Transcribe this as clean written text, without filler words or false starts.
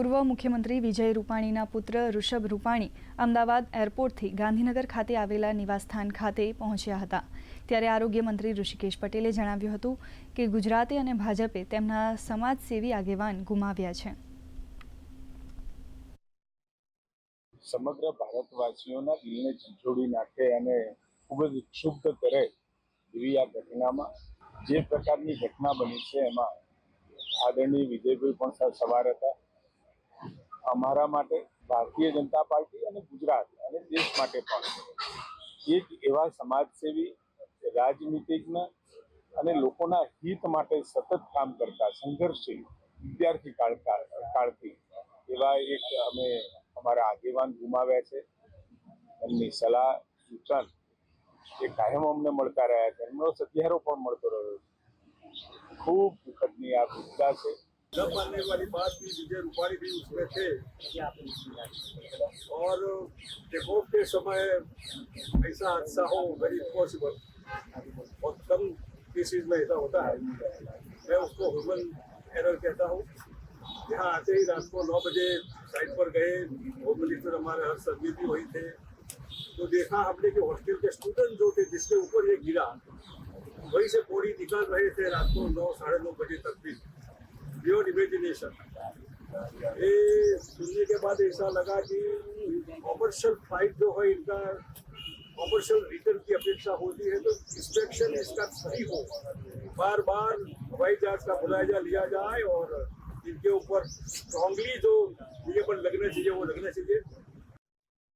પૂર્વ મુખ્યમંત્રી વિજય રૂપાણીના પુત્ર ઋષભ રૂપાણી અમદાવાદ એરપોર્ટથી ગાંધીનગર ખાતે આવેલા નિવાસસ્થાન ખાતે પહોંચ્યા હતા। ત્યારે આરોગ્ય મંત્રી ઋષિકેશ પટેલે જણાવ્યું હતું કે ગુજરાતે અને ભાજપે તેમના સમાજસેવી આગેવાન ગુમાવ્યા છે। સમગ્ર ભારતવાસીઓના દિલને ઝંઝોડી નાખે અને ખૂબ જ ક્ષુબ્ધ કરે એવી આ ઘટનામાં જે પ્રકારની ઘટના બની છે એમાં આદરણીય વિજયભાઈ પણ સવાર હતા। અમારા માટે ભારતીય જનતા પાર્ટી અને ગુજરાત અને દેશ માટે પણ એક એવા સમાજસેવી, રાજનીતિજ્ઞ અને લોકોના હિત માટે સતત કામ કરતા સંઘર્ષશીલ વિદ્યાર્થી કાળથી એવા એક અમે અમારા આગેવાન ગુમાવ્યા છે। એમની સલાહ સૂચન એ કાયમ અમને મળતા રહ્યા છે, એમનો સત્યારો પણ મળતો રહ્યો છે। खूब दुखदनी आप विपदा से न मानने वाली बात की विजय रूपाणी भी उसमें थे और टेकऑफ के समय ऐसा हादसा हो वेरी पॉसिबल बहुत कम केसेस में ऐसा होता है। मैं उसको ह्यूमन एरर कहता हूँ। यहाँ आते ही रात को 9 बजे साइट पर गए, होम मिनिस्टर हमारे हर्ष संघवी भी वही थे, तो देखा हमने कि हॉस्टल के स्टूडेंट जो थे जिसके ऊपर ये गिरा वहीं से बॉडी निकाल रहे थे रात को 9 साढ़े 9 बजे तक भी बियॉन्ड इमेजिनेशन। ये सुनने के बाद ऐसा लगा कि कॉमर्शियल फ्लाइट जो है इनका कॉमर्शियल रिटर्न की अपेक्षा होती है, तो इंस्पेक्शन इसका सही हो, बार बार हवाई जहाज का मुलायजा लिया जाए और इनके ऊपर स्ट्रांगली जो ये पर लगना चाहिए वो लगना चाहिए।